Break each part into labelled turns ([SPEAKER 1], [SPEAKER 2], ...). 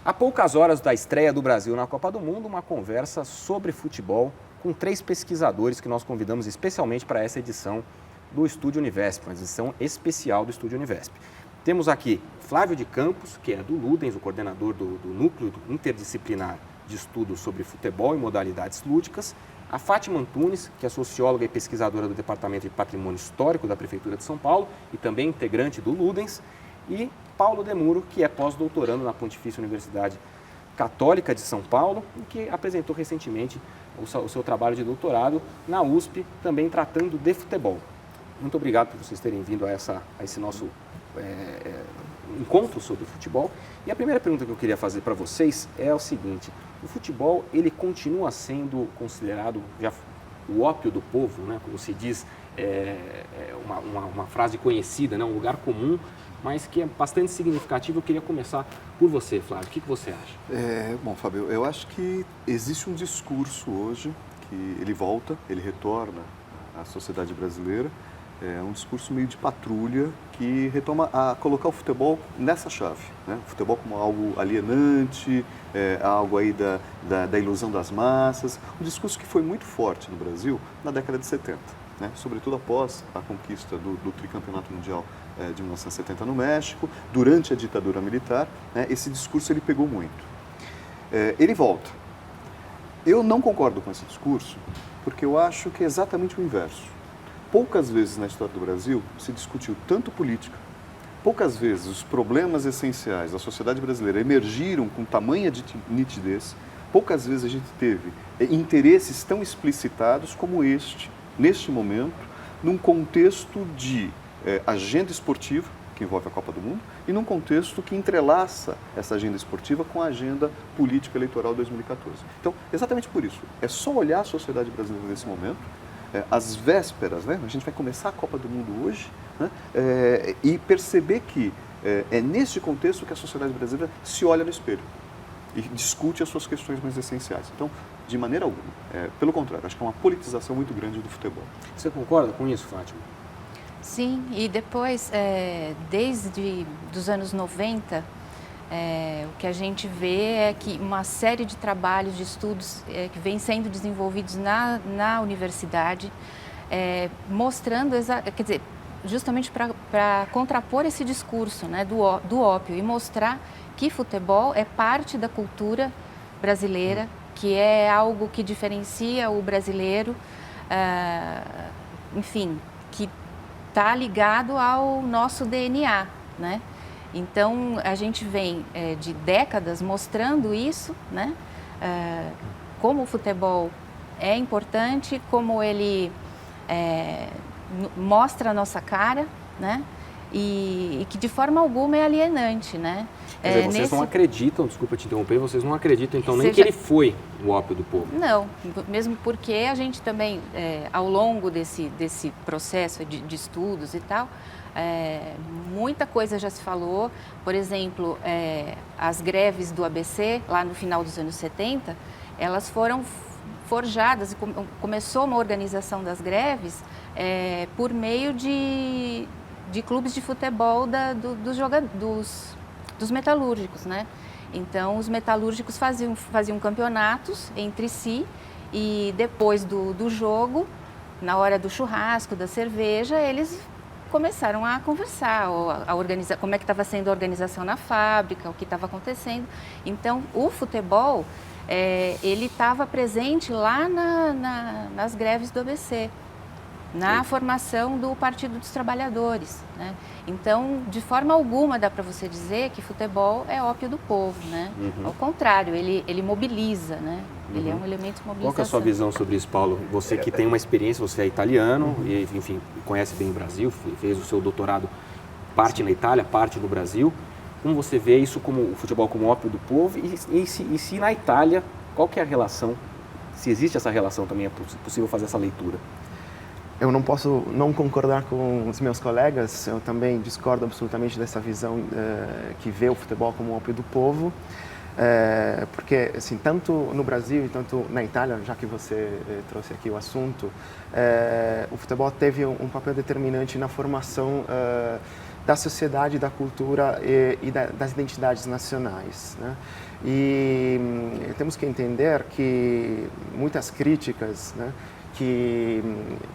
[SPEAKER 1] Há poucas horas da estreia do Brasil na Copa do Mundo, uma conversa sobre futebol com 3 pesquisadores que nós convidamos especialmente para essa edição do Estúdio Univesp, uma edição especial do Estúdio Univesp. Temos aqui Flávio de Campos, que é do Ludens, o coordenador do Núcleo Interdisciplinar de Estudos sobre Futebol e Modalidades Lúdicas, a Fátima Antunes, que é socióloga e pesquisadora do Departamento de Patrimônio Histórico da Prefeitura de São Paulo e também integrante do Ludens, e Paulo Demuro, que é pós-doutorando na Pontifícia Universidade Católica de São Paulo e que apresentou recentemente o seu trabalho de doutorado na USP, também tratando de futebol. Muito obrigado por vocês terem vindo a esse nosso encontro sobre futebol. E a primeira pergunta que eu queria fazer para vocês é o seguinte: o futebol, ele continua sendo considerado já o ópio do povo, né? Como se diz, uma frase conhecida, né? Um lugar comum, mas que é bastante significativo. Eu queria começar por você, Flávio. O que você acha?
[SPEAKER 2] Bom, Fábio, eu acho que existe um discurso hoje que ele volta, ele retorna à sociedade brasileira. É um discurso meio de patrulha que retoma a colocar o futebol nessa chave, né? O futebol como algo alienante, algo aí da ilusão das massas. Um discurso que foi muito forte no Brasil na década de 70, né? Sobretudo após a conquista do tricampeonato mundial de 1970 no México, durante a ditadura militar, né? Esse discurso ele pegou muito. Ele volta. Eu não concordo com esse discurso porque eu acho que é exatamente o inverso. Poucas vezes na história do Brasil se discutiu tanto política, poucas vezes os problemas essenciais da sociedade brasileira emergiram com tamanha nitidez, poucas vezes a gente teve interesses tão explicitados como neste momento, num contexto de agenda esportiva, que envolve a Copa do Mundo, e num contexto que entrelaça essa agenda esportiva com a agenda política eleitoral 2014. Então, exatamente por isso, é só olhar a sociedade brasileira nesse momento, às vésperas, né? A gente vai começar a Copa do Mundo hoje, né? E perceber que é nesse contexto que a sociedade brasileira se olha no espelho e discute as suas questões mais essenciais. Então, de maneira alguma, pelo contrário, acho que é uma politização muito grande do futebol.
[SPEAKER 1] Você concorda com isso, Fátima?
[SPEAKER 3] Sim, e depois, desde os anos 90, o que a gente vê é que uma série de trabalhos, de estudos que vêm sendo desenvolvidos na universidade, mostrando, quer dizer, justamente para contrapor esse discurso, né, do ópio e mostrar que futebol é parte da cultura brasileira, que é algo que diferencia o brasileiro, enfim, que está ligado ao nosso DNA, né? Então, a gente vem de décadas mostrando isso, né? Como o futebol é importante, como ele mostra a nossa cara, né? E que de forma alguma é alienante, né?
[SPEAKER 1] Quer dizer, vocês não acreditam, desculpa te interromper, vocês não acreditam então nem que ele foi o ópio do povo?
[SPEAKER 3] Não, mesmo porque a gente também, ao longo desse processo de estudos e tal, muita coisa já se falou. Por exemplo, as greves do ABC, lá no final dos anos 70, elas foram forjadas, e começou uma organização das greves por meio de clubes de futebol dos metalúrgicos, né? Então, os metalúrgicos faziam campeonatos entre si e depois do jogo, na hora do churrasco, da cerveja, eles começaram a conversar, a organizar, como é que estava sendo a organização na fábrica, o que estava acontecendo. Então, o futebol, ele estava presente lá nas greves do ABC, na formação do Partido dos Trabalhadores, né? Então, de forma alguma dá para você dizer que futebol é ópio do povo, né?
[SPEAKER 1] Uhum.
[SPEAKER 3] Ao contrário, ele mobiliza, né? Ele é um elemento de mobilização.
[SPEAKER 1] Qual que é a sua visão sobre isso, Paulo? Você que tem uma experiência, você é italiano e, enfim, conhece bem o Brasil, fez o seu doutorado parte na Itália, parte no Brasil. Como você vê isso, como o futebol como ópio do povo e se na Itália, qual que é a relação? Se existe essa relação também, é possível fazer essa leitura?
[SPEAKER 4] Eu não posso não concordar com os meus colegas, eu também discordo absolutamente dessa visão que vê o futebol como um ópio do povo, porque, assim, tanto no Brasil e tanto na Itália, já que você trouxe aqui o assunto, o futebol teve um papel determinante na formação da sociedade, da cultura e das identidades nacionais, né? E temos que entender que muitas críticas, né, que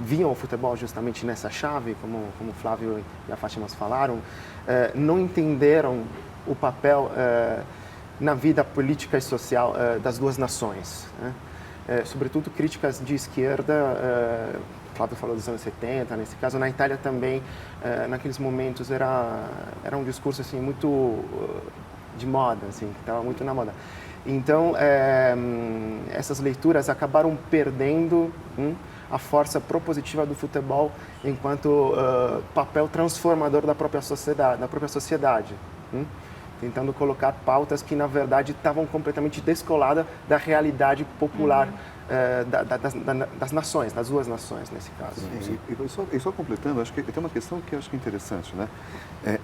[SPEAKER 4] viam o futebol justamente nessa chave, como o Flávio e a Fátima falaram, não entenderam o papel na vida política e social das duas nações, né? Sobretudo críticas de esquerda, Flávio falou dos anos 70, nesse caso na Itália também, naqueles momentos era um discurso assim muito de moda, assim, que estava muito na moda. Então, essas leituras acabaram perdendo a força propositiva do futebol enquanto papel transformador da própria sociedade, tentando colocar pautas que, na verdade, estavam completamente descoladas da realidade popular das nações, das duas nações, nesse caso.
[SPEAKER 2] E só completando, acho que tem uma questão que eu acho que é interessante, né?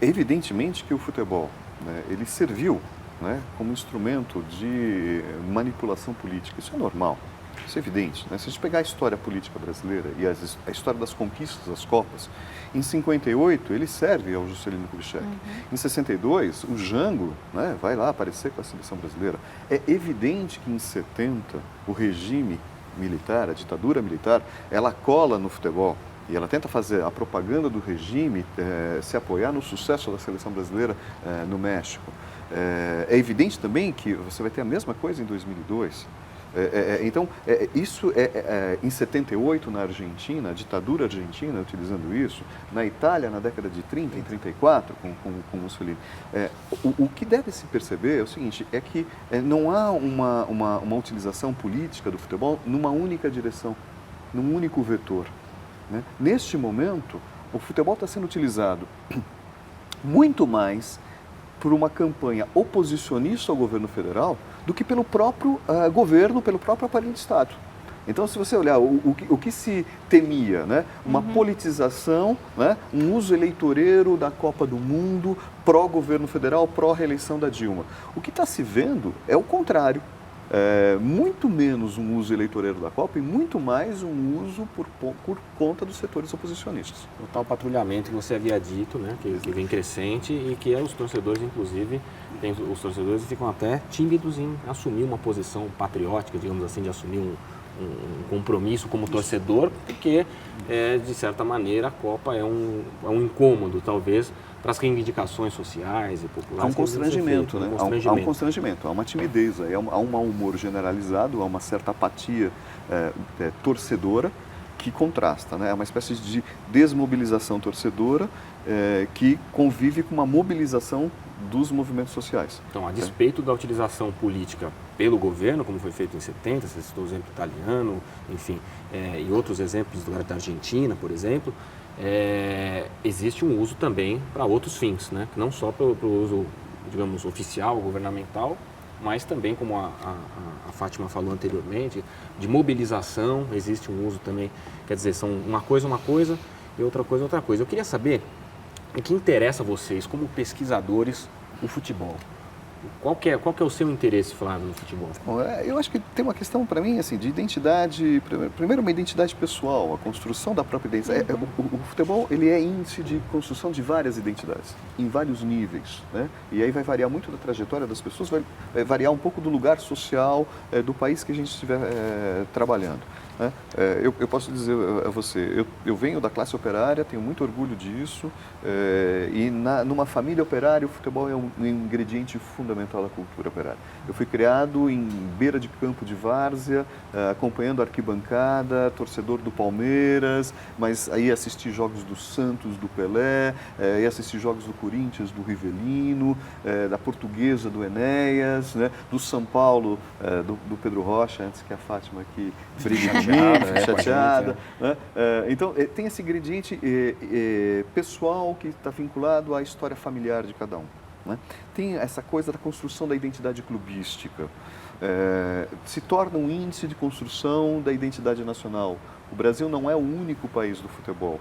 [SPEAKER 2] Evidentemente que o futebol, né, ele serviu, né, como instrumento de manipulação política. Isso é normal, isso é evidente, né? Se a gente pegar a história política brasileira e a história das conquistas das Copas, em 58 ele serve ao Juscelino Kubitschek. Em 62 o Jango, né, vai lá aparecer com a seleção brasileira. É evidente que em 70 o regime militar, a ditadura militar, ela cola no futebol. E ela tenta fazer a propaganda do regime, se apoiar no sucesso da seleção brasileira no México. É evidente também que você vai ter a mesma coisa em 2002. Então, isso em 78 na Argentina, a ditadura argentina utilizando isso, na Itália na década de 30, em 34, com Mussolini. O que deve se perceber é o seguinte, é que não há uma utilização política do futebol numa única direção, num único vetor, né? Neste momento, o futebol está sendo utilizado muito mais por uma campanha oposicionista ao governo federal do que pelo próprio governo, pelo próprio aparelho de Estado. Então, se você olhar o que se temia, né? Uma politização, né? Um uso eleitoreiro da Copa do Mundo, pró-governo federal, pró-reeleição da Dilma. O que está se vendo é o contrário. Muito menos um uso eleitoreiro da Copa e muito mais um uso por conta dos setores oposicionistas.
[SPEAKER 1] O tal patrulhamento que você havia dito, né, que vem crescente e que os torcedores, inclusive, os torcedores ficam até tímidos em assumir uma posição patriótica, digamos assim, de assumir um compromisso como torcedor, porque, de certa maneira, a Copa é um incômodo, talvez, para as reivindicações sociais e populares.
[SPEAKER 2] Há um constrangimento, né? Há um constrangimento, há uma timidez, há um mau humor generalizado, há uma certa apatia torcedora que contrasta, né? É uma espécie de desmobilização torcedora que convive com uma mobilização dos movimentos sociais.
[SPEAKER 1] Então, a despeito da utilização política pelo governo, como foi feito em 70, você citou o exemplo italiano, enfim, e outros exemplos da Argentina, por exemplo, existe um uso também para outros fins, né? Não só para o uso, digamos, oficial, governamental, mas também, como a Fátima falou anteriormente, de mobilização, existe um uso também, quer dizer, são uma coisa e outra coisa. Eu queria saber o que interessa a vocês, como pesquisadores, o futebol. Qual que é o seu interesse, Flávio, no futebol?
[SPEAKER 2] Bom, eu acho que tem uma questão, para mim, assim, de identidade, primeiro uma identidade pessoal, a construção da própria identidade. O futebol, ele é índice de construção de várias identidades, em vários níveis, né? E aí vai variar muito da trajetória das pessoas, vai variar um pouco do lugar social do país que a gente estiver trabalhando, né? Eu posso dizer a você, eu venho da classe operária, tenho muito orgulho disso, e numa família operária o futebol é um ingrediente fundamental da cultura operária. Eu fui criado em beira de campo de várzea, acompanhando a arquibancada, torcedor do Palmeiras, mas aí assisti jogos do Santos, do Pelé, e assisti jogos do Corinthians, do Rivelino, da Portuguesa, do Enéas, né, do São Paulo, do Pedro Rocha, antes que a Fátima aqui brigue chateada. Né? Então, tem esse ingrediente pessoal que está vinculado à história familiar de cada um, né? Tem essa coisa da construção da identidade clubística, se torna um índice de construção da identidade nacional. O Brasil não é o único país do futebol.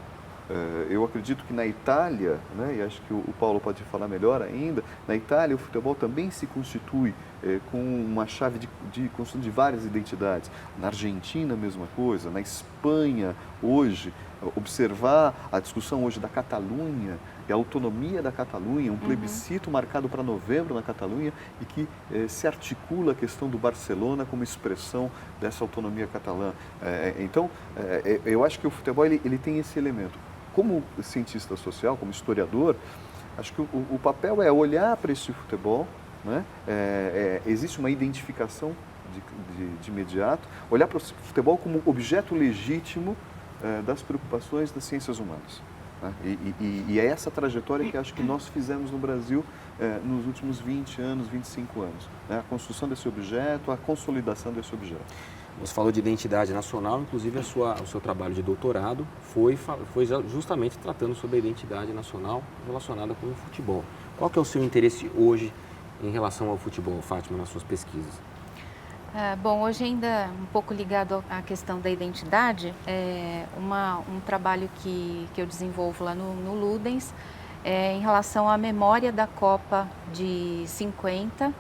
[SPEAKER 2] Eu acredito que na Itália, né, e acho que o Paulo pode falar melhor ainda, na Itália o futebol também se constitui com uma chave de construção de várias identidades. Na Argentina, a mesma coisa. Na Espanha, hoje, observar a discussão hoje da Catalunha e a autonomia da Catalunha, um plebiscito marcado para novembro na Catalunha e que se articula a questão do Barcelona como expressão dessa autonomia catalã. Então, eu acho que o futebol ele tem esse elemento. Como cientista social, como historiador, acho que o papel é olhar para esse futebol, né? Existe uma identificação de imediato, olhar para o futebol como objeto legítimo das preocupações das ciências humanas. Né? E é essa trajetória que acho que nós fizemos no Brasil nos últimos 20 anos, 25 anos. Né? A construção desse objeto, a consolidação desse objeto.
[SPEAKER 1] Você falou de identidade nacional, inclusive o seu trabalho de doutorado foi justamente tratando sobre a identidade nacional relacionada com o futebol. Qual que é o seu interesse hoje em relação ao futebol, Fátima, nas suas pesquisas?
[SPEAKER 3] Bom, hoje ainda um pouco ligado à questão da identidade, um trabalho que eu desenvolvo lá no Ludens em relação à memória da Copa de 50,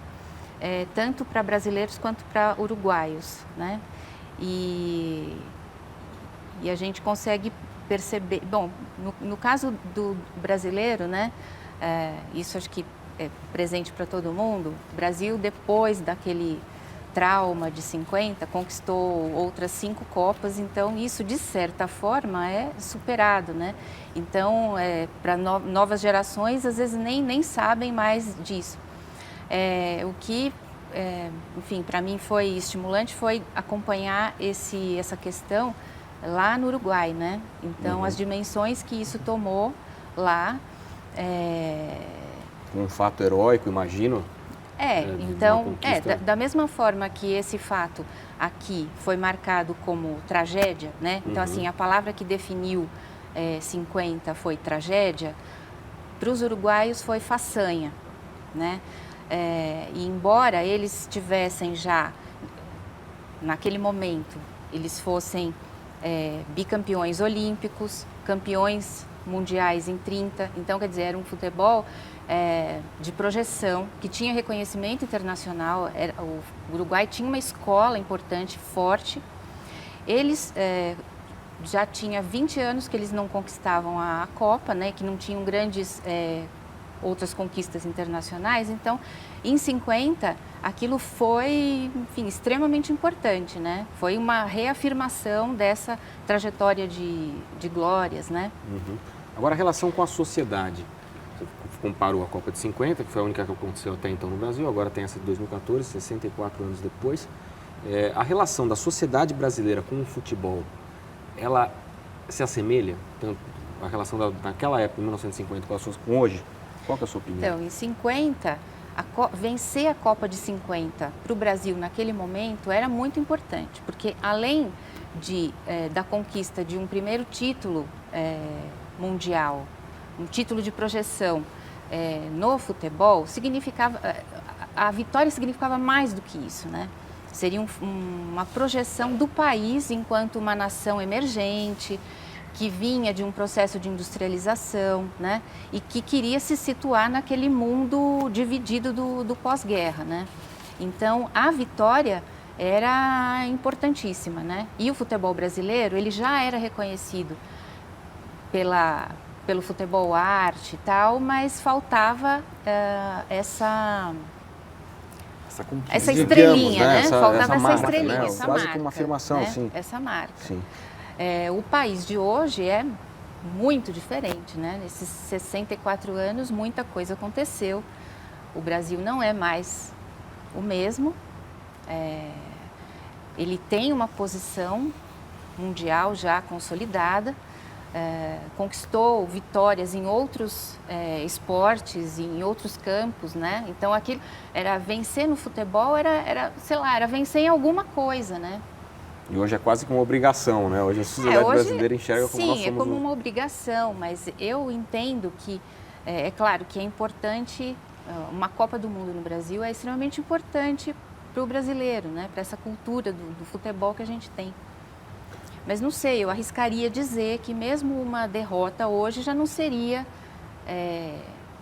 [SPEAKER 3] tanto para brasileiros quanto para uruguaios, né? E a gente consegue perceber, bom, no caso do brasileiro, né, isso acho que é presente para todo mundo, o Brasil depois daquele trauma de 50, conquistou outras 5 Copas, então isso de certa forma é superado, né? Então, para novas gerações, às vezes nem sabem mais disso. O que, enfim, para mim foi estimulante foi acompanhar essa questão lá no Uruguai, né? Então, as dimensões que isso tomou lá.
[SPEAKER 1] Um fato heróico, imagino.
[SPEAKER 3] Então, da mesma forma que esse fato aqui foi marcado como tragédia, né? Então, assim, a palavra que definiu 50 foi tragédia, para os uruguaios foi façanha, né? E embora eles tivessem já, naquele momento, eles fossem bicampeões olímpicos, campeões mundiais em 30, então, quer dizer, era um futebol de projeção, que tinha reconhecimento internacional. O Uruguai tinha uma escola importante, forte. Eles já tinha 20 anos que eles não conquistavam a Copa, né, que não tinham grandes outras conquistas internacionais. Então, em 50, aquilo foi, enfim, extremamente importante, né? Foi uma reafirmação dessa trajetória de glórias, né?
[SPEAKER 1] Agora, a relação com a sociedade. Comparou a Copa de 50, que foi a única que aconteceu até então no Brasil, agora tem essa de 2014, 64 anos depois. A relação da sociedade brasileira com o futebol, ela se assemelha? Tanto a relação daquela época, em 1950, com hoje? Qual que é a sua opinião?
[SPEAKER 3] Então, em 50, vencer a Copa de 50 para o Brasil naquele momento era muito importante, porque além da conquista de um primeiro título mundial, um título de projeção, no futebol, a vitória significava mais do que isso, né? Seria uma projeção do país enquanto uma nação emergente, que vinha de um processo de industrialização, né? E que queria se situar naquele mundo dividido do pós-guerra, né? Então, a vitória era importantíssima, né? E o futebol brasileiro, ele já era reconhecido pelo futebol arte e tal, mas faltava essa estrelinha, né? Faltava essa estrelinha, essa
[SPEAKER 1] quase
[SPEAKER 3] marca.
[SPEAKER 1] que uma afirmação,
[SPEAKER 3] né?
[SPEAKER 1] sim.
[SPEAKER 3] Essa marca.
[SPEAKER 1] Sim.
[SPEAKER 3] O país de hoje é muito diferente, né? Nesses 64 anos, muita coisa aconteceu. O Brasil não é mais o mesmo. Ele tem uma posição mundial já consolidada. Conquistou vitórias em outros esportes, em outros campos, né? Então, aquilo era vencer no futebol, era vencer em alguma coisa, né?
[SPEAKER 1] E hoje é quase que uma obrigação, né? Hoje a sociedade brasileira enxerga como nós somos.
[SPEAKER 3] Sim, é como uma obrigação, mas eu entendo que, é claro que é importante, uma Copa do Mundo no Brasil é extremamente importante para o brasileiro, né? Para essa cultura do futebol que a gente tem. Mas não sei, eu arriscaria dizer que mesmo uma derrota hoje já não seria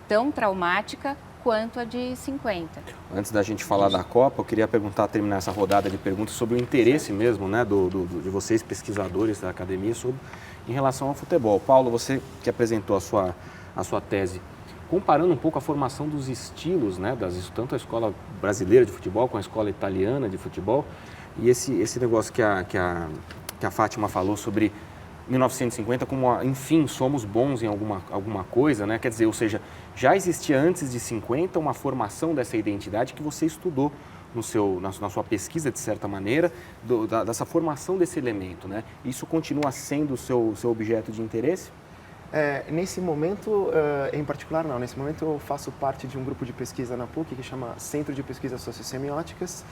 [SPEAKER 3] tão traumática quanto a de 50.
[SPEAKER 1] Antes da gente falar da Copa, eu queria terminar essa rodada de perguntas sobre o interesse mesmo, né, de vocês, pesquisadores da academia, sobre em relação ao futebol. Paulo, você que apresentou a sua tese, comparando um pouco a formação dos estilos, né, tanto a escola brasileira de futebol com a escola italiana de futebol, e esse negócio que a Fátima falou sobre 1950 como, enfim, somos bons em alguma coisa, né? Quer dizer, ou seja, já existia antes de 50 uma formação dessa identidade que você estudou na sua pesquisa, de certa maneira, dessa formação desse elemento, né? Isso continua sendo o seu objeto de interesse?
[SPEAKER 4] Nesse momento, em particular, não. Nesse momento, eu faço parte de um grupo de pesquisa na PUC que chama Centro de Pesquisas Sociossemióticas,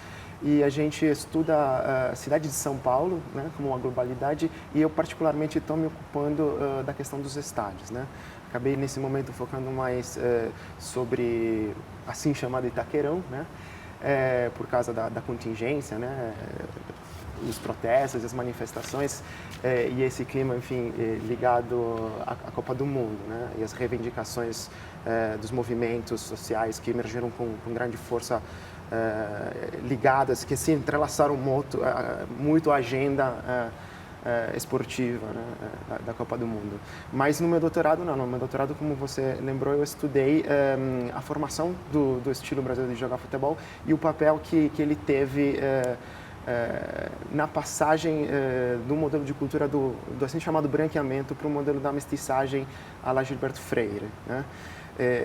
[SPEAKER 4] e a gente estuda a cidade de São Paulo, né, como uma globalidade, e eu particularmente estou me ocupando da questão dos estádios, né? Acabei nesse momento focando mais sobre assim chamado Itaquerão, né? Por causa da contingência, né? Os protestos, as manifestações e esse clima, enfim, ligado à Copa do Mundo, né? E as reivindicações dos movimentos sociais que emergiram com grande força, ligadas, que se entrelaçaram muito à agenda esportiva, né, da Copa do Mundo. Mas no meu doutorado, não. No meu doutorado, como você lembrou, eu estudei a formação do estilo brasileiro de jogar futebol e o papel que ele teve na passagem do modelo de cultura do assim chamado branqueamento para o modelo da mestiçagem à la Gilberto Freire, né?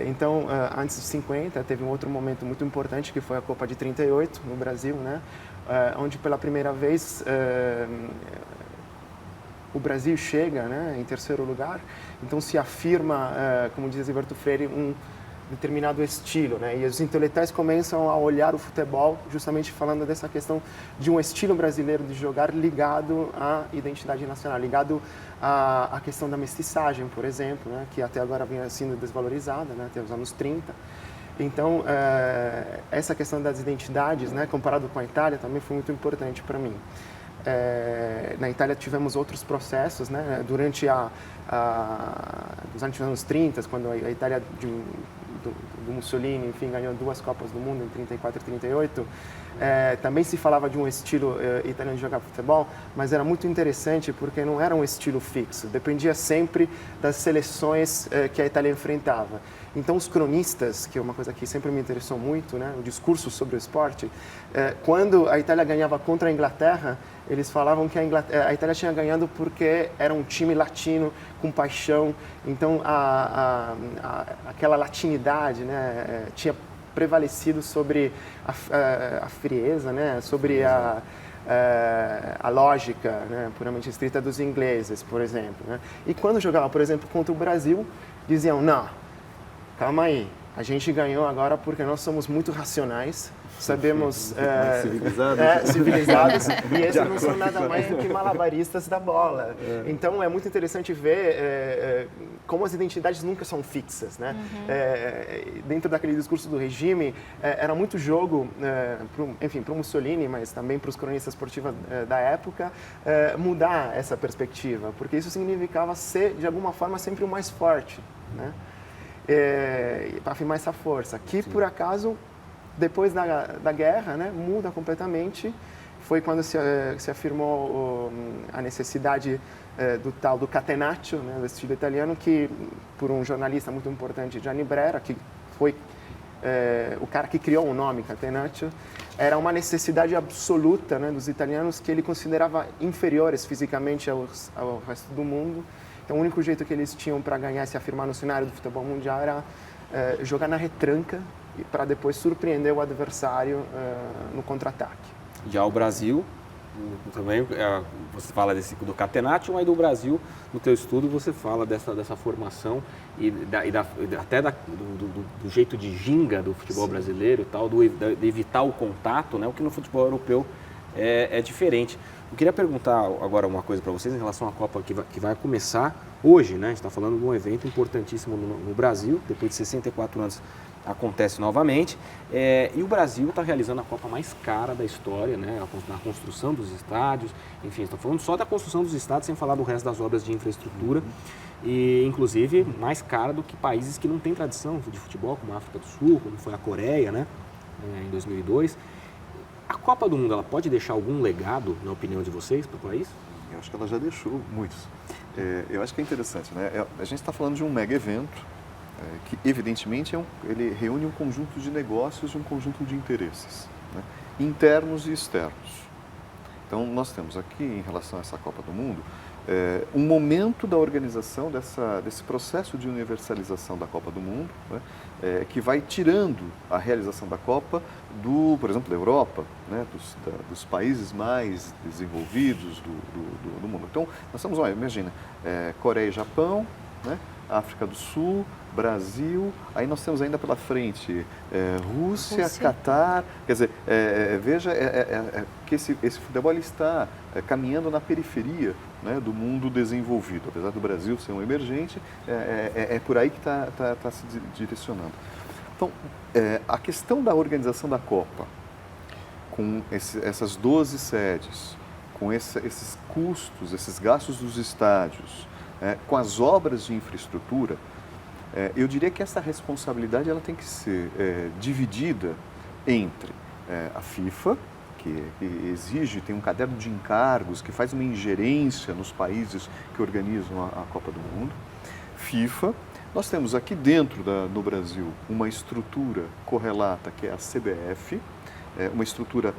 [SPEAKER 4] Então, antes de 50, teve um outro momento muito importante, que foi a Copa de 38, no Brasil, né? Onde pela primeira vez o Brasil chega, né, em terceiro lugar, então se afirma, como diz Gilberto Freire, um determinado estilo, né? E os intelectuais começam a olhar o futebol justamente falando dessa questão de um estilo brasileiro de jogar ligado à identidade nacional, ligado à questão da mestiçagem, por exemplo, né? Que até agora vinha sendo desvalorizada, né? Até os anos 30. Então, essa questão das identidades, né, comparado com a Itália, também foi muito importante para mim. Na Itália tivemos outros processos, né? Durante os anos 30, quando a Itália do Mussolini, enfim, ganhou 2 Copas do Mundo em 34 e 38, também se falava de um estilo italiano de jogar futebol, mas era muito interessante porque não era um estilo fixo, dependia sempre das seleções que a Itália enfrentava. Então, os cronistas, que é uma coisa que sempre me interessou muito, né, o discurso sobre o esporte, quando a Itália ganhava contra a Inglaterra, eles falavam que a Itália tinha ganhado porque era um time latino, com paixão. Então, aquela latinidade, né, tinha prevalecido sobre a frieza, né, sobre a lógica, né, puramente estrita dos ingleses, por exemplo, né? E quando jogava, por exemplo, contra o Brasil, diziam, não, calma aí, a gente ganhou agora porque nós somos muito racionais, sabemos civilizados e esses não são nada mais do que malabaristas da bola. Então é muito interessante ver como as identidades nunca são fixas, né? Dentro daquele discurso do regime era muito jogo, para o Mussolini, mas também para os cronistas esportivos da época, mudar essa perspectiva, porque isso significava ser de alguma forma sempre o mais forte, né? Para afirmar essa força, que por acaso depois da guerra, né, muda completamente. Foi quando se afirmou a necessidade do catenaccio, né, do estilo italiano, que por um jornalista muito importante, Gianni Brera, que foi o cara que criou o nome catenaccio, era uma necessidade absoluta, né, dos italianos, que ele considerava inferiores fisicamente ao resto do mundo. Então, o único jeito que eles tinham para ganhar e se afirmar no cenário do futebol mundial era jogar na retranca para depois surpreender o adversário no contra-ataque. Já
[SPEAKER 1] o Brasil, também você fala do catenaccio, mas do Brasil, no teu estudo, você fala dessa formação até do jeito de ginga do futebol brasileiro, e tal, de evitar o contato, né, o que no futebol europeu é diferente. Eu queria perguntar agora uma coisa para vocês em relação à Copa que vai começar hoje, né? A gente está falando de um evento importantíssimo no Brasil, depois de 64 anos acontece novamente, e o Brasil está realizando a Copa mais cara da história, né? Na construção dos estádios, enfim, estamos falando só da construção dos estádios, sem falar do resto das obras de infraestrutura, e inclusive mais cara do que países que não têm tradição de futebol, como a África do Sul, como foi a Coreia, né? Em 2002. A Copa do Mundo, ela pode deixar algum legado, na opinião de vocês, para o país?
[SPEAKER 2] Eu acho que ela já deixou muitos. Eu acho que é interessante, né? A gente está falando de um mega evento que, evidentemente, ele reúne um conjunto de negócios e um conjunto de interesses, né? Internos e externos. Então, nós temos aqui, em relação a essa Copa do Mundo, um momento da organização desse processo de universalização da Copa do Mundo, né, que vai tirando a realização da Copa por exemplo, da Europa, né, dos países mais desenvolvidos do mundo. Então, nós estamos, imagina, Coreia e Japão, né, África do Sul, Brasil, aí nós temos ainda pela frente Rússia, Catar, quer dizer, veja que esse futebol está caminhando na periferia, né, do mundo desenvolvido. Apesar do Brasil ser um emergente, é por aí que está se direcionando. Então, a questão da organização da Copa, com essas 12 sedes, com esses custos, esses gastos dos estádios, com as obras de infraestrutura, eu diria que essa responsabilidade ela tem que ser dividida entre a FIFA, que exige, tem um caderno de encargos, que faz uma ingerência nos países que organizam a Copa do Mundo. FIFA, nós temos aqui dentro no Brasil uma estrutura correlata, que é a CBF, uma estrutura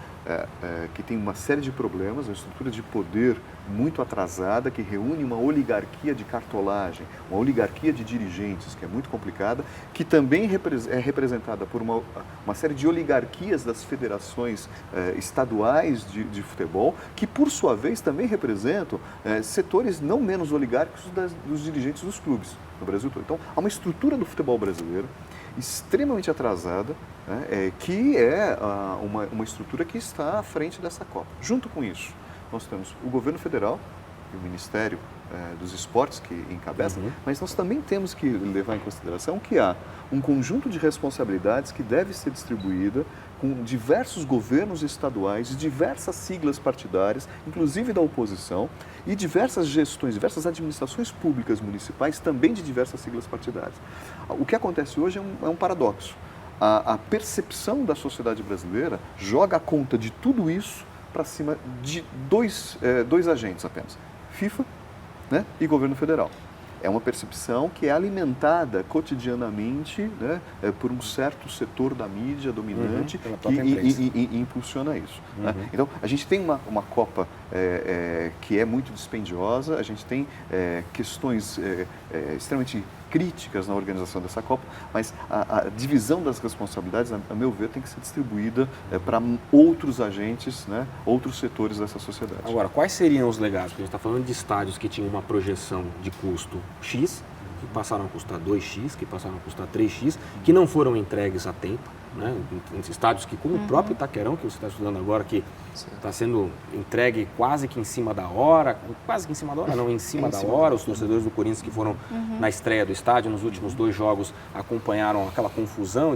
[SPEAKER 2] que tem uma série de problemas, uma estrutura de poder muito atrasada, que reúne uma oligarquia de cartolagem, uma oligarquia de dirigentes, que é muito complicada, que também é representada por uma série de oligarquias das federações estaduais de futebol, que por sua vez também representam setores não menos oligárquicos dos dirigentes dos clubes no Brasil todo. Então, há uma estrutura do futebol brasileiro extremamente atrasada, né, que é uma estrutura que está à frente dessa Copa. Junto com isso, nós temos o governo federal e o Ministério dos Esportes que encabeça, mas nós também temos que levar em consideração que há um conjunto de responsabilidades que deve ser distribuída com diversos governos estaduais, de diversas siglas partidárias, inclusive da oposição, e diversas gestões, diversas administrações públicas municipais, também de diversas siglas partidárias. O que acontece hoje é um paradoxo. A percepção da sociedade brasileira joga a conta de tudo isso para cima de dois agentes apenas, FIFA, né, e governo federal. É uma percepção que é alimentada cotidianamente, né, por um certo setor da mídia dominante que impulsiona isso. Né? Então, a gente tem uma Copa que é muito dispendiosa, a gente tem questões extremamente críticas na organização dessa Copa, mas a divisão das responsabilidades, a meu ver, tem que ser distribuída para outros agentes, né, outros setores dessa sociedade.
[SPEAKER 1] Agora, quais seriam os legados? Porque a gente está falando de estádios que tinham uma projeção de custo X, que passaram a custar 2X, que passaram a custar 3X, que não foram entregues a tempo, né? Estádios que, como o próprio Itaquerão, que você está estudando agora, que está sendo entregue quase que em cima da hora, não, em cima da hora, os torcedores do Corinthians que foram na estreia do estádio, nos últimos 2 jogos, acompanharam aquela confusão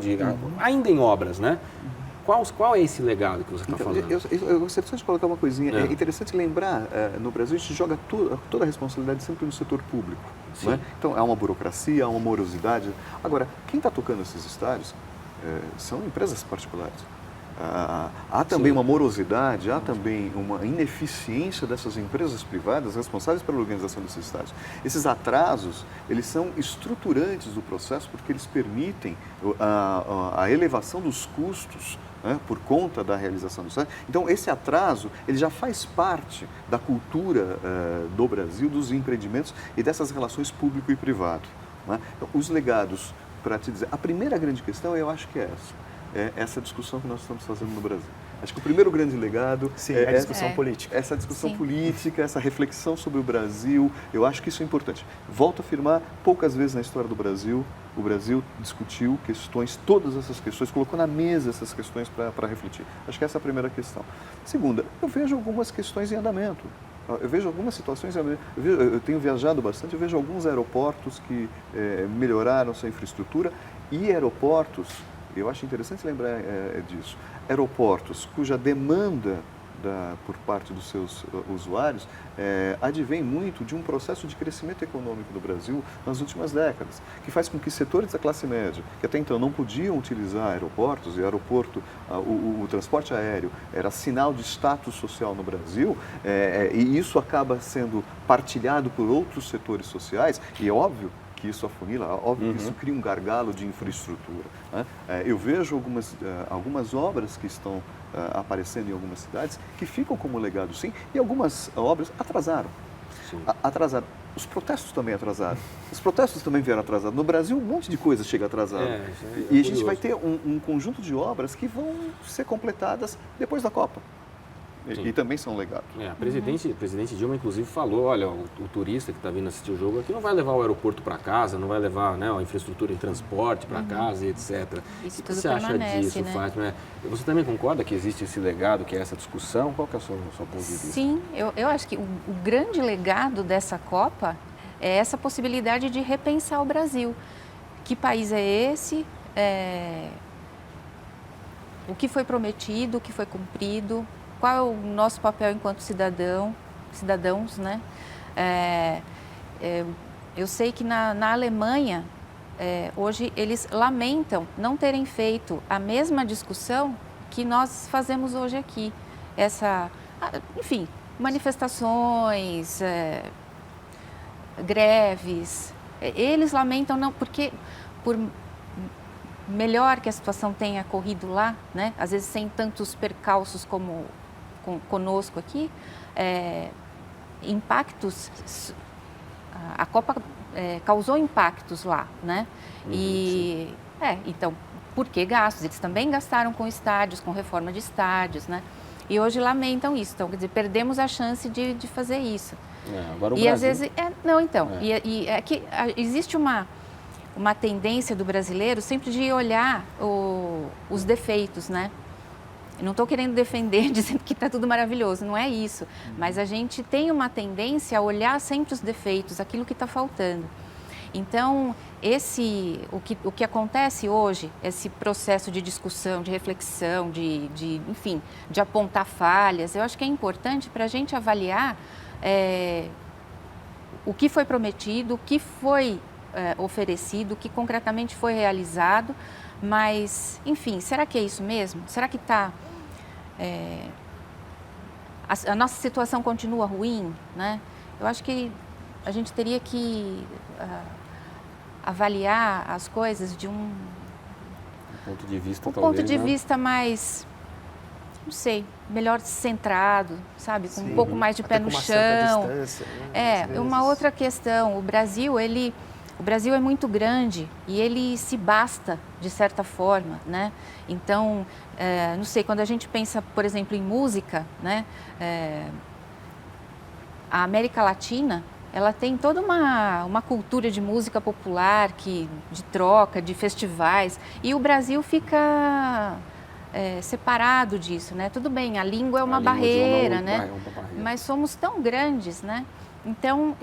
[SPEAKER 1] ainda em obras, né? Qual é esse legado que você está falando?
[SPEAKER 2] Eu gostaria só de colocar uma coisinha. É interessante lembrar, no Brasil a gente joga toda a responsabilidade sempre no setor público. Né? Então, há uma burocracia, há uma morosidade. Agora, quem está tocando esses estádios são empresas particulares. Há também uma morosidade, há também uma ineficiência dessas empresas privadas responsáveis pela organização desses estádios. Esses atrasos, eles são estruturantes do processo porque eles permitem a elevação dos custos, né, por conta da realização do estádio. Então, esse atraso, ele já faz parte da cultura do Brasil, dos empreendimentos e dessas relações público e privado. Né? Então, os legados, para te dizer, a primeira grande questão, eu acho que é essa discussão que nós estamos fazendo no Brasil. Acho que o primeiro grande legado
[SPEAKER 4] é a discussão política.
[SPEAKER 2] Essa discussão política, essa reflexão sobre o Brasil, eu acho que isso é importante. Volto a afirmar, poucas vezes na história do Brasil, o Brasil discutiu todas essas questões, colocou na mesa essas questões para refletir. Acho que essa é a primeira questão. Segunda, eu vejo algumas questões em andamento. Eu vejo algumas situações, eu tenho viajado bastante, eu vejo alguns aeroportos que melhoraram sua infraestrutura e aeroportos, eu acho interessante lembrar disso, aeroportos cuja demanda por parte dos seus usuários advém muito de um processo de crescimento econômico do Brasil nas últimas décadas, que faz com que setores da classe média, que até então não podiam utilizar aeroportos, e aeroporto, o transporte aéreo era sinal de status social no Brasil, e isso acaba sendo partilhado por outros setores sociais, e é óbvio que isso afunila, óbvio que isso cria um gargalo de infraestrutura. Né? Eu vejo algumas obras que estão aparecendo em algumas cidades que ficam como legado, sim, e algumas obras atrasaram. Atrasaram. Os protestos também atrasaram. Os protestos também vieram atrasados. No Brasil, um monte de coisa chega atrasado. E a gente vai ter um conjunto de obras que vão ser completadas depois da Copa. E também são legados.
[SPEAKER 1] A presidente Dilma, inclusive, falou, olha, o turista que está vindo assistir o jogo aqui não vai levar o aeroporto para casa, não vai levar, né, a infraestrutura em transporte para casa e etc.
[SPEAKER 3] Isso
[SPEAKER 1] o que
[SPEAKER 3] tudo
[SPEAKER 1] você acha
[SPEAKER 3] permanece,
[SPEAKER 1] disso,
[SPEAKER 3] né?
[SPEAKER 1] Fátima? Você também concorda que existe esse legado, que é essa discussão? Qual que é o seu ponto de vista?
[SPEAKER 3] Sim, eu acho que o grande legado dessa Copa é essa possibilidade de repensar o Brasil. Que país é esse? O que foi prometido, o que foi cumprido? Qual é o nosso papel enquanto cidadãos, né? Eu sei que na Alemanha, hoje, eles lamentam não terem feito a mesma discussão que nós fazemos hoje aqui. Enfim, manifestações, greves. Eles lamentam não, porque por melhor que a situação tenha corrido lá, né? Às vezes sem tantos percalços como conosco aqui, impactos, a Copa causou impactos lá, né? Então, por que gastos? Eles também gastaram com estádios, com reforma de estádios, né? E hoje lamentam isso, então, quer dizer, perdemos a chance de fazer isso.
[SPEAKER 1] Agora o
[SPEAKER 3] e
[SPEAKER 1] Brasil...
[SPEAKER 3] às vezes, e é que existe uma tendência do brasileiro sempre de olhar os defeitos, né? Eu não estou querendo defender, dizendo que está tudo maravilhoso, não é isso. Mas a gente tem uma tendência a olhar sempre os defeitos, aquilo que está faltando. Então, o que acontece hoje, esse processo de discussão, de reflexão, enfim, de apontar falhas, eu acho que é importante para a gente avaliar o que foi prometido, o que foi oferecido, o que concretamente foi realizado. Mas, enfim, será que é isso mesmo? Será que está... a nossa situação continua ruim, né? Eu acho que a gente teria que avaliar as coisas de um
[SPEAKER 1] ponto de vista,
[SPEAKER 3] ponto de vista mais, não sei, melhor centrado, sabe? Com um pouco mais de pé no chão. Né? Uma outra questão, o Brasil é muito grande e ele se basta, de certa forma, né? Então, não sei, quando a gente pensa, por exemplo, em música, né? A América Latina, ela tem toda uma cultura de música popular, de troca, de festivais, e o Brasil fica separado disso, né? Tudo bem, a língua é uma barreira, né? Mas somos tão grandes, né? Então,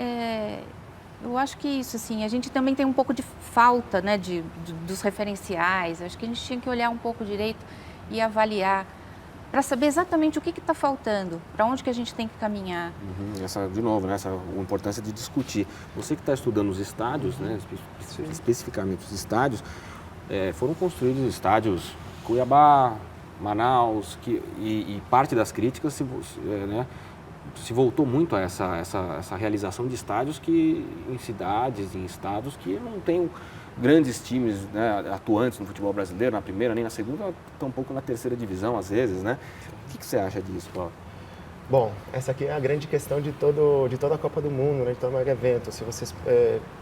[SPEAKER 3] eu acho que isso, assim, a gente também tem um pouco de falta, né, dos referenciais. Acho que a gente tinha que olhar um pouco direito e avaliar para saber exatamente o que está faltando, para onde que a gente tem que caminhar.
[SPEAKER 1] De novo, né, essa importância de discutir. Você que está estudando os estádios, né, especificamente os estádios, foram construídos estádios Cuiabá, Manaus, e parte das críticas se voltou muito a essa realização de estádios em cidades, em estados que não têm grandes times, né, atuantes no futebol brasileiro, na primeira nem na segunda, tampouco na terceira divisão às vezes, né? O que você acha disso, Paulo?
[SPEAKER 4] Bom, essa aqui é a grande questão de toda a Copa do Mundo, né, de todo o evento. Se vocês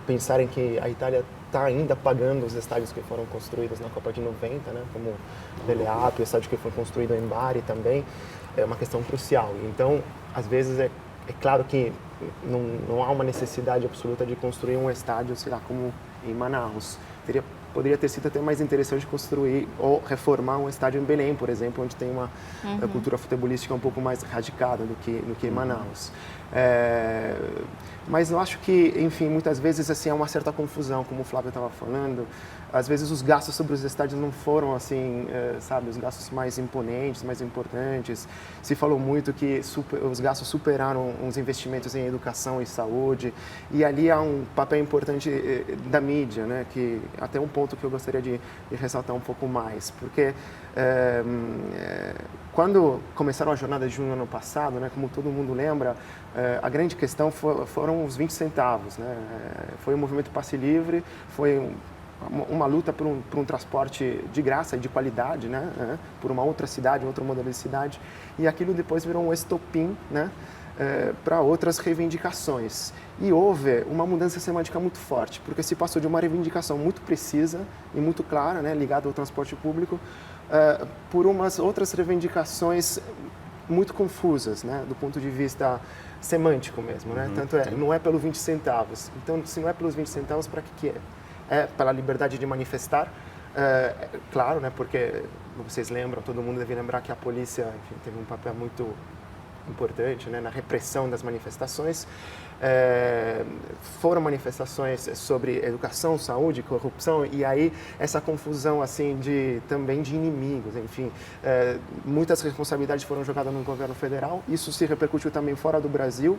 [SPEAKER 4] pensarem que a Itália está ainda pagando os estádios que foram construídos na Copa de 90, né, como o Dele Alpi, o estádio que foi construído em Bari também, é uma questão crucial. Então, às vezes, é claro que não há uma necessidade absoluta de construir um estádio, sei lá, como em Manaus. Poderia ter sido até mais interessante construir ou reformar um estádio em Belém, por exemplo, onde tem uma cultura futebolística um pouco mais radicada do que em Manaus. Mas eu acho que, enfim, muitas vezes assim, há uma certa confusão, como o Flávio estava falando. às vezes os gastos sobre os estádios não foram assim, sabe, os gastos mais imponentes, mais importantes. Se falou muito que os gastos superaram os investimentos em educação e saúde, e ali há um papel importante da mídia, né, que até um ponto que eu gostaria de ressaltar um pouco mais, porque quando começaram a jornada de junho ano passado, né, como todo mundo lembra, a grande questão foram os 20 centavos, né? Foi um movimento passe livre, foi uma luta por um transporte de graça e de qualidade, né? Por uma outra cidade, outro modelo de cidade, e aquilo depois virou um estopim, né? Para outras reivindicações. E houve uma mudança semântica muito forte, porque se passou de uma reivindicação muito precisa e muito clara, né, ligada ao transporte público, por umas outras reivindicações muito confusas, né, do ponto de vista semântico mesmo, né? Tanto não é pelo 20 centavos. Então, se não é pelos 20 centavos, para que é? É pela liberdade de manifestar, claro, né, porque vocês lembram, todo mundo deve lembrar que a polícia, enfim, teve um papel muito importante, né, na repressão das manifestações. Foram manifestações sobre educação, saúde, corrupção, e aí essa confusão assim também de inimigos, enfim, muitas responsabilidades foram jogadas no governo federal. Isso se repercutiu também fora do Brasil.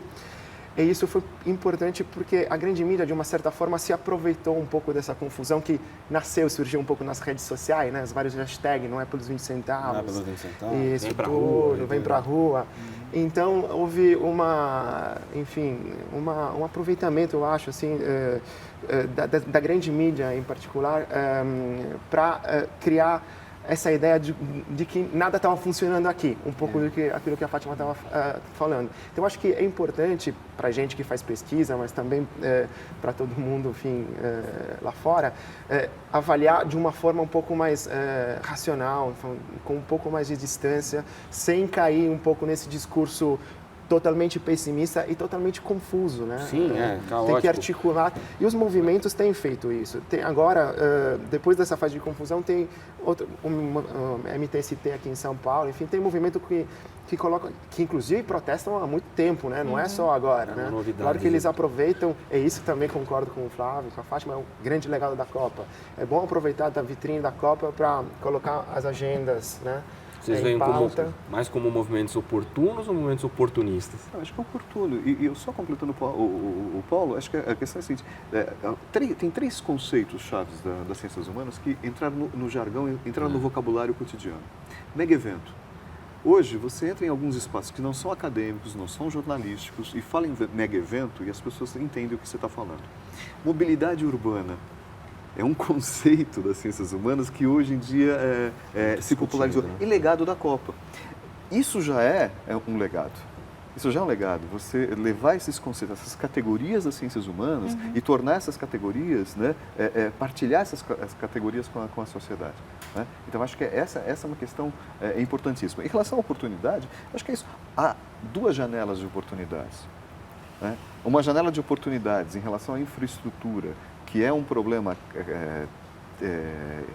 [SPEAKER 4] E isso foi importante porque a grande mídia, de uma certa forma, se aproveitou um pouco dessa confusão que nasceu, surgiu um pouco nas redes sociais, né? As várias hashtags, não é pelos 20 centavos.
[SPEAKER 1] Não é pelos 20 centavos.
[SPEAKER 4] Isso,
[SPEAKER 1] vem pra rua.
[SPEAKER 4] Vem pra rua. Então, houve um aproveitamento, eu acho, assim, da grande mídia, em particular, para criar essa ideia de que nada estava funcionando aqui, um pouco aquilo que a Fátima estava falando. Então, acho que é importante para a gente que faz pesquisa, mas também para todo mundo, enfim, lá fora, avaliar de uma forma um pouco mais racional, com um pouco mais de distância, sem cair um pouco nesse discurso totalmente pessimista e totalmente confuso, né?
[SPEAKER 1] Sim, caótico.
[SPEAKER 4] Tem que articular. E os movimentos têm feito isso. Agora, depois dessa fase de confusão, tem MTST aqui em São Paulo, enfim, tem movimento que coloca, que inclusive protestam há muito tempo, né? Não é só agora, né? Claro que eles aproveitam, e isso também concordo com o Flávio, com a Fátima, é o grande legado da Copa. É bom aproveitar da vitrine da Copa para colocar as agendas, né?
[SPEAKER 1] Vocês veem mais como movimentos oportunos ou movimentos oportunistas?
[SPEAKER 2] Eu acho que é oportuno. E eu só completando o Paulo, acho que a questão é a seguinte, tem três conceitos chaves das ciências humanas que entraram no jargão, entraram no vocabulário cotidiano. Mega evento. Hoje, você entra em alguns espaços que não são acadêmicos, não são jornalísticos, e fala em mega evento e as pessoas entendem o que você está falando. Mobilidade urbana. É um conceito das ciências humanas que hoje em dia se popularizou. E legado da Copa. Isso já é um legado. Isso já é um legado. Você levar esses conceitos, essas categorias das ciências humanas e tornar essas categorias, né, partilhar essas categorias com a sociedade. Né? Então, acho que essa é uma questão importantíssima. Em relação à oportunidade, acho que é isso. Há duas janelas de oportunidades. Né? Uma janela de oportunidades em relação à infraestrutura, que é um problema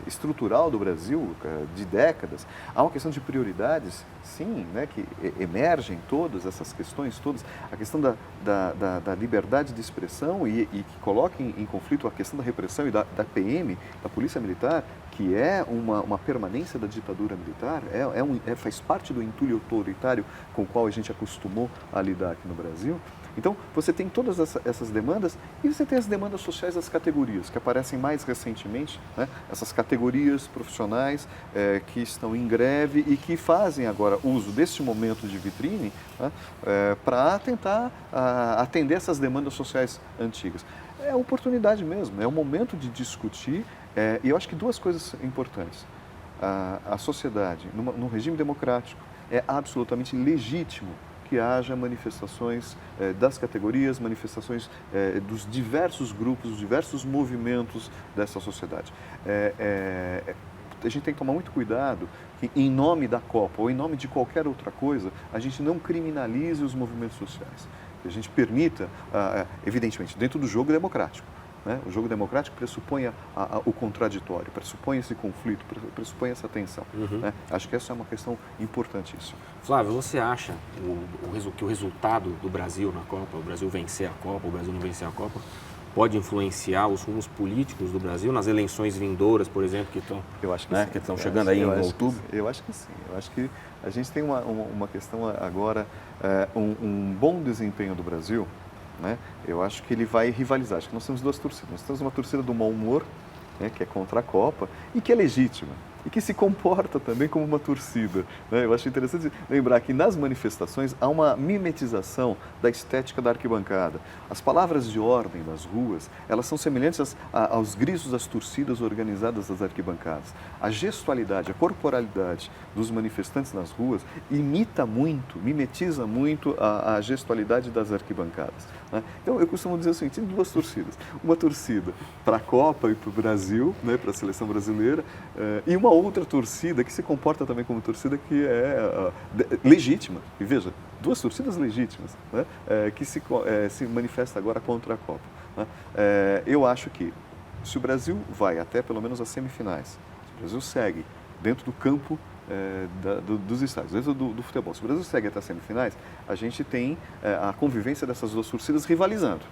[SPEAKER 2] estrutural do Brasil de décadas. Há uma questão de prioridades, sim, né, que emergem todas essas questões, todas. A questão da liberdade de expressão e que coloca em conflito a questão da repressão e da PM, da Polícia Militar, que é uma permanência da ditadura militar, faz parte do entulho autoritário com o qual a gente acostumou a lidar aqui no Brasil. Então, você tem todas essas demandas e você tem as demandas sociais das categorias, que aparecem mais recentemente, né? Essas categorias profissionais que estão em greve e que fazem agora uso deste momento de vitrine, né? Para tentar atender essas demandas sociais antigas. É oportunidade mesmo, é o momento de discutir e eu acho que duas coisas importantes. A sociedade, num regime democrático, é absolutamente legítimo que haja manifestações das categorias, manifestações dos diversos grupos, dos diversos movimentos dessa sociedade. A gente tem que tomar muito cuidado que, em nome da Copa ou em nome de qualquer outra coisa, a gente não criminalize os movimentos sociais. Que a gente permita, evidentemente, dentro do jogo democrático. Né? O jogo democrático pressupõe o contraditório, pressupõe esse conflito, pressupõe essa tensão. Né? Acho que essa é uma questão importantíssima.
[SPEAKER 1] Flávio, você acha que o resultado do Brasil na Copa, o Brasil vencer a Copa, o Brasil não vencer a Copa, pode influenciar os rumos políticos do Brasil nas eleições vindouras, por exemplo, que estão,
[SPEAKER 2] Eu acho que
[SPEAKER 1] né,
[SPEAKER 2] sim.
[SPEAKER 1] que estão chegando aí em outubro?
[SPEAKER 2] Eu acho que sim. Eu acho que a gente tem uma questão agora, um bom desempenho do Brasil, né? Eu acho que ele vai rivalizar. Acho que nós temos duas torcidas. Nós temos uma torcida do mau humor, né, que é contra a Copa, e que é legítima, e que se comporta também como uma torcida, né? Eu acho interessante lembrar que nas manifestações há uma mimetização da estética da arquibancada. As palavras de ordem das ruas, elas são semelhantes aos gritos das torcidas organizadas das arquibancadas. A gestualidade, a corporalidade dos manifestantes nas ruas imita muito, mimetiza muito a gestualidade das arquibancadas, né? Então, eu costumo dizer o seguinte, tem duas torcidas. Uma torcida para a Copa e para o Brasil, né, para a seleção brasileira, e uma outra torcida que se comporta também como torcida que é legítima. E veja, duas torcidas legítimas, né, que se manifesta agora contra a Copa, né? Eu acho que se o Brasil vai até pelo menos as semifinais, se o Brasil segue dentro do campo dos estádios, dentro do futebol, se o Brasil segue até as semifinais, a gente tem a convivência dessas duas torcidas rivalizando,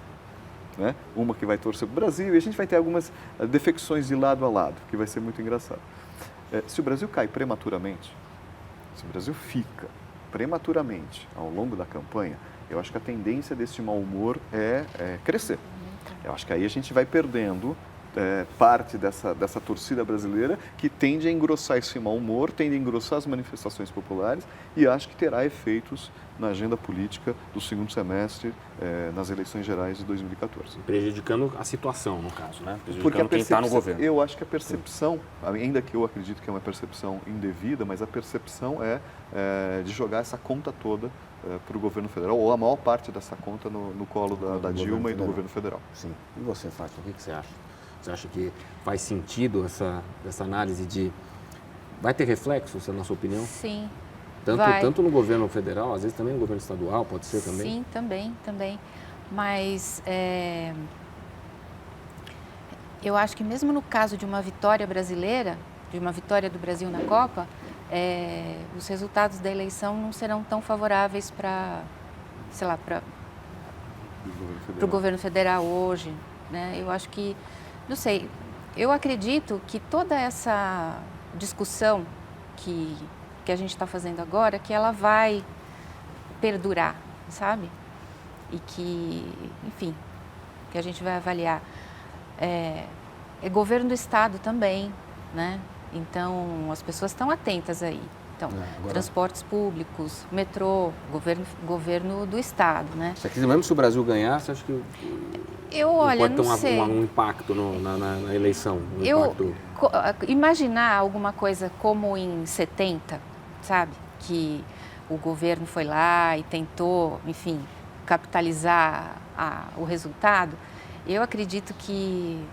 [SPEAKER 2] né? Uma que vai torcer para o Brasil e a gente vai ter algumas defecções de lado a lado, que vai ser muito engraçado. Se o Brasil cai prematuramente, se o Brasil fica prematuramente ao longo da campanha, eu acho que a tendência desse mau humor é crescer. Eu acho que aí a gente vai perdendo parte dessa torcida brasileira que tende a engrossar esse mau humor, tende a engrossar as manifestações populares e acho que terá efeitos na agenda política do segundo semestre nas eleições gerais de 2014.
[SPEAKER 1] Prejudicando a situação, no caso, né?
[SPEAKER 2] Porque
[SPEAKER 1] Prejudicando quem está no governo.
[SPEAKER 2] Eu acho que a percepção, ainda que eu acredito que é uma percepção indevida, mas a percepção é de jogar essa conta toda para o governo federal, ou a maior parte dessa conta no colo da Dilma e do governo federal.
[SPEAKER 1] Sim. E você, Fátima, o que você acha? Você acha que faz sentido essa análise de... Vai ter reflexo, na sua opinião?
[SPEAKER 3] Sim.
[SPEAKER 1] Tanto no governo federal, às vezes também no governo estadual, pode ser também?
[SPEAKER 3] Sim, também. Mas eu acho que mesmo no caso de uma vitória brasileira, de uma vitória do Brasil na Copa, os resultados da eleição não serão tão favoráveis para o governo federal hoje, né? Eu acho que, não sei, eu acredito que toda essa discussão que a gente está fazendo agora, que ela vai perdurar, sabe? E que, enfim, que a gente vai avaliar. É governo do Estado também, né? Então, as pessoas estão atentas aí. Então, transportes públicos, metrô, governo do Estado, né?
[SPEAKER 1] Você acredita, mesmo se o Brasil ganhar, você acha que
[SPEAKER 3] pode
[SPEAKER 1] ter um impacto na eleição?
[SPEAKER 3] Imaginar alguma coisa como em 70, sabe? Que o governo foi lá e tentou, enfim, capitalizar o resultado, eu acredito que...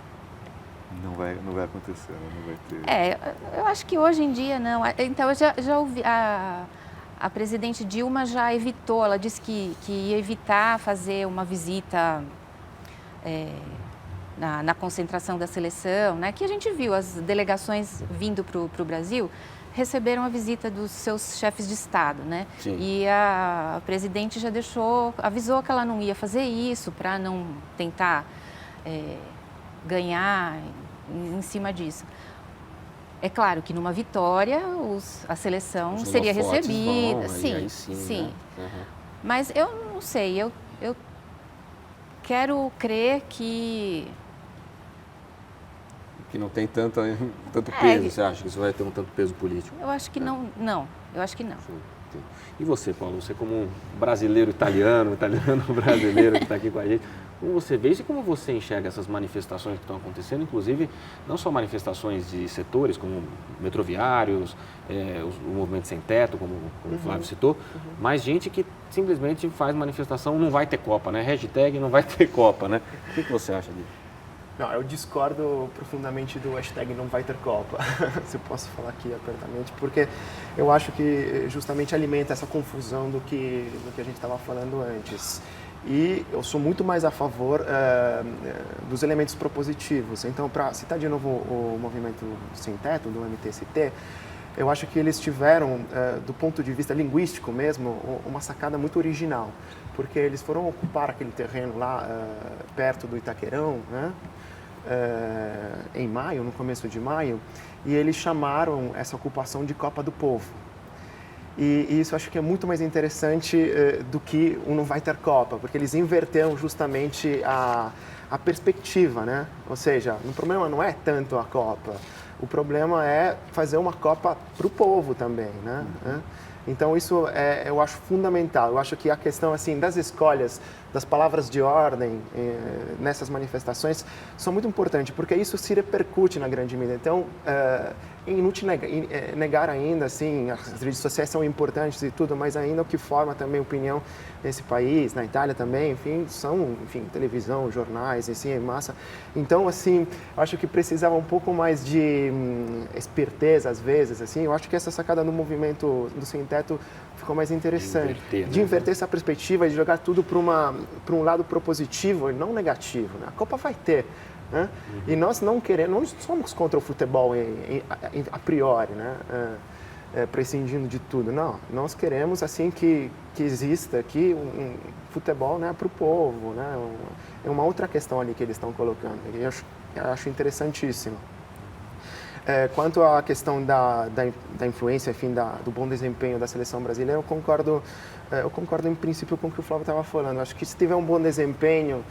[SPEAKER 2] Não vai acontecer, não vai ter...
[SPEAKER 3] eu acho que hoje em dia não. Então, eu já ouvi, a presidente Dilma já evitou, ela disse que ia evitar fazer uma visita na concentração da seleção, né? Que a gente viu, as delegações vindo para o Brasil receberam a visita dos seus chefes de Estado, né?
[SPEAKER 1] Sim.
[SPEAKER 3] E a presidente já avisou que ela não ia fazer isso para não tentar ganhar em cima disso. É claro que numa vitória a seleção seria recebida, sim.
[SPEAKER 1] Né? Uhum.
[SPEAKER 3] Mas eu não sei, eu quero crer que
[SPEAKER 1] não tem tanto peso, você acha que isso vai ter um tanto peso político?
[SPEAKER 3] Eu acho que não, eu acho que não.
[SPEAKER 1] E você, Paulo, você como brasileiro brasileiro que está aqui com a gente, como você vê isso e como você enxerga essas manifestações que estão acontecendo, inclusive não só manifestações de setores como metroviários, o movimento sem teto, como o Flávio citou, mas gente que simplesmente faz manifestação, não vai ter Copa, né? Hashtag não vai ter Copa, né? O que você acha disso?
[SPEAKER 4] Não, eu discordo profundamente do hashtag não vai ter Copa, se eu posso falar aqui abertamente, porque eu acho que justamente alimenta essa confusão do que a gente estava falando antes. E eu sou muito mais a favor dos elementos propositivos. Então, para citar de novo o movimento sem teto, do MTST, eu acho que eles tiveram, do ponto de vista linguístico mesmo, uma sacada muito original, porque eles foram ocupar aquele terreno lá perto do Itaquerão, né? Em maio, no começo de maio, e eles chamaram essa ocupação de Copa do Povo. E isso eu acho que é muito mais interessante do que o Não Vai Ter Copa, porque eles inverteram justamente a perspectiva, né? Ou seja, o problema não é tanto a Copa, o problema é fazer uma Copa para o povo também, né? Então isso eu acho fundamental. Eu acho que a questão assim das escolhas, das palavras de ordem nessas manifestações são muito importantes, porque isso se repercute na grande mídia. Então é inútil negar ainda, assim, as redes sociais são importantes e tudo, mas ainda o que forma também opinião nesse país, na Itália também, enfim, são, televisão, jornais, assim, massa. Então, assim, eu acho que precisava um pouco mais de esperteza, às vezes, assim. Eu acho que essa sacada no movimento do Sem Teto ficou mais interessante. De inverter essa perspectiva, de jogar tudo para um lado propositivo e não negativo, né? A Copa vai ter. Né? E nós não somos contra o futebol a priori, né? Prescindindo de tudo. Não, nós queremos assim que exista aqui um futebol, né, para o povo. Né? É uma outra questão ali que eles estão colocando. Eu acho interessantíssimo. Quanto à questão da influência, enfim, do bom desempenho da seleção brasileira, eu concordo em princípio com o que o Flávio estava falando. Acho que se tiver um bom desempenho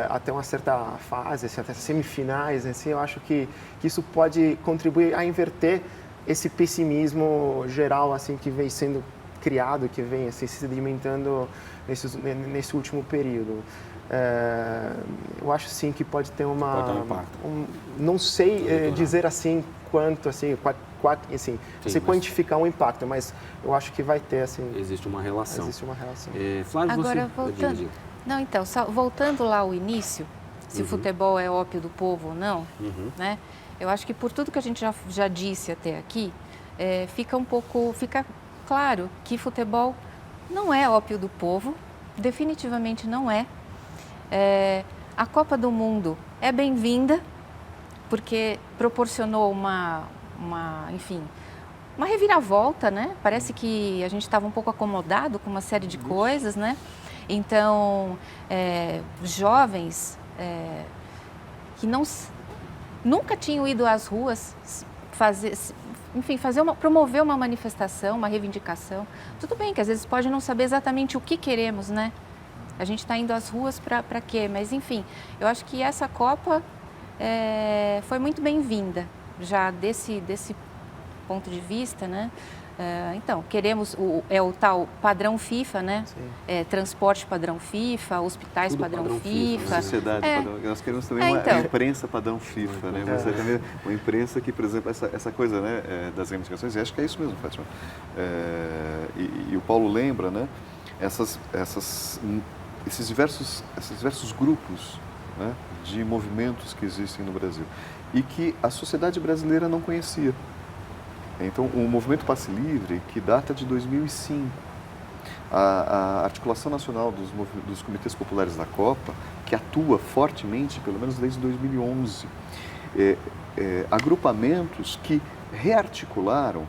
[SPEAKER 4] até uma certa fase, assim, até semifinais, assim, eu acho que isso pode contribuir a inverter esse pessimismo geral assim que vem sendo criado, que vem assim, se sedimentando nesse último período. Eu acho sim que pode ter um impacto. Não sei dizer assim quanto assim, você quantificar um impacto, mas eu acho que vai ter assim.
[SPEAKER 1] Existe uma relação.
[SPEAKER 3] Flávio, agora voltando. Não, então, voltando lá ao início, se futebol é ópio do povo ou não, né? Eu acho que por tudo que a gente já disse até aqui, fica claro que futebol não é ópio do povo, definitivamente não é. A Copa do Mundo é bem-vinda, porque proporcionou uma reviravolta, né? Parece que a gente estava um pouco acomodado com uma série de coisas, né? Então, jovens que nunca tinham ido às ruas promover uma manifestação, uma reivindicação. Tudo bem que às vezes pode não saber exatamente o que queremos, né? A gente está indo às ruas para quê? Mas, enfim, eu acho que essa Copa foi muito bem-vinda, já desse ponto de vista, né? Então, queremos o tal padrão FIFA, né? Transporte padrão FIFA, hospitais padrão FIFA.
[SPEAKER 2] Sociedade padrão. Nós queremos também uma imprensa padrão FIFA, né? Mas também uma imprensa que, por exemplo, essa coisa, né, das reivindicações, e acho que é isso mesmo, Fátima. E o Paulo lembra, né? Esses diversos grupos, né, de movimentos que existem no Brasil e que a sociedade brasileira não conhecia. Então, o movimento Passe Livre, que data de 2005, a Articulação Nacional dos Comitês Populares da Copa, que atua fortemente, pelo menos desde 2011, agrupamentos que rearticularam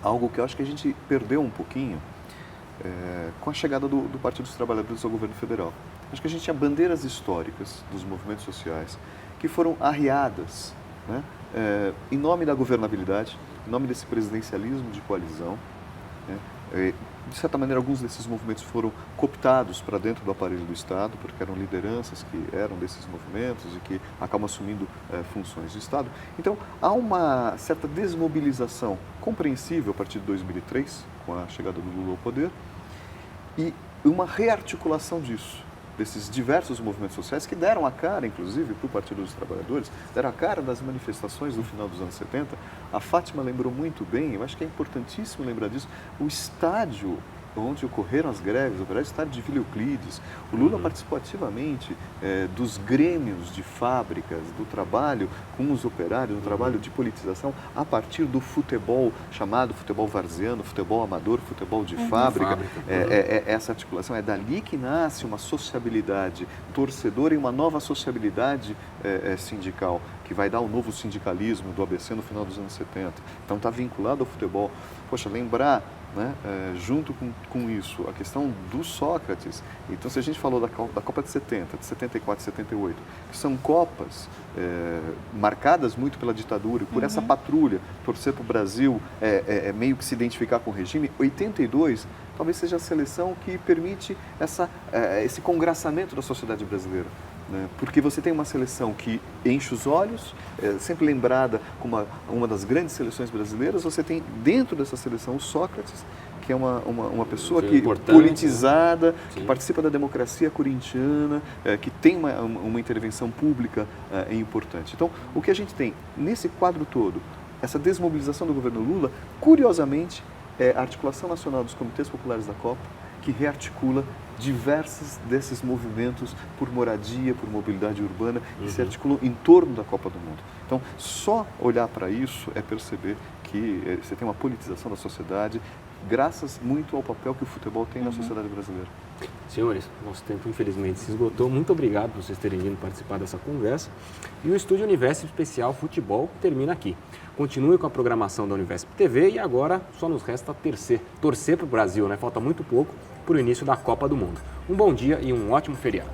[SPEAKER 2] algo que eu acho que a gente perdeu um pouquinho com a chegada do Partido dos Trabalhadores ao governo federal. Acho que a gente tinha bandeiras históricas dos movimentos sociais que foram arriadas, né, em nome da governabilidade, em nome desse presidencialismo de coalizão, né? De certa maneira, alguns desses movimentos foram cooptados para dentro do aparelho do Estado, porque eram lideranças que eram desses movimentos e que acabam assumindo funções do Estado. Então, há uma certa desmobilização compreensível a partir de 2003, com a chegada do Lula ao poder, e uma rearticulação disso, desses diversos movimentos sociais que deram a cara, inclusive, para o Partido dos Trabalhadores, deram a cara das manifestações no final dos anos 70. A Fátima lembrou muito bem, eu acho que é importantíssimo lembrar disso, o estádio onde ocorreram as greves, o Operário Estádio de Vila Euclides. O Lula participou ativamente dos grêmios de fábricas, do trabalho com os operários, do trabalho de politização a partir do futebol chamado futebol varziano, futebol amador, futebol de fábrica. Essa articulação, é dali que nasce uma sociabilidade torcedora e uma nova sociabilidade sindical, que vai dar o novo sindicalismo do ABC no final dos anos 70. Então está vinculado ao futebol. Poxa, lembrar, né, junto com isso, a questão do Sócrates. Então, se a gente falou da Copa de 70, de 74 e 78, que são Copas marcadas muito pela ditadura, e por essa patrulha, torcer para o Brasil, meio que se identificar com o regime, 82 talvez seja a seleção que permite esse congraçamento da sociedade brasileira. Porque você tem uma seleção que enche os olhos, sempre lembrada como uma das grandes seleções brasileiras. Você tem dentro dessa seleção o Sócrates, que é uma pessoa politizada, né? Que participa da democracia corintiana, que tem uma intervenção pública importante. Então, o que a gente tem nesse quadro todo, essa desmobilização do governo Lula, curiosamente, é a articulação nacional dos comitês populares da Copa, que rearticula diversos desses movimentos por moradia, por mobilidade urbana, que se articulam em torno da Copa do Mundo. Então, só olhar para isso é perceber que você tem uma politização da sociedade, graças muito ao papel que o futebol tem na sociedade brasileira.
[SPEAKER 1] Senhores, nosso tempo infelizmente se esgotou. Muito obrigado por vocês terem vindo participar dessa conversa. E o Estúdio Univesp Especial Futebol termina aqui. Continue com a programação da Univesp TV e agora só nos resta torcer para o Brasil, né? Falta muito pouco para o início da Copa do Mundo. Um bom dia e um ótimo feriado.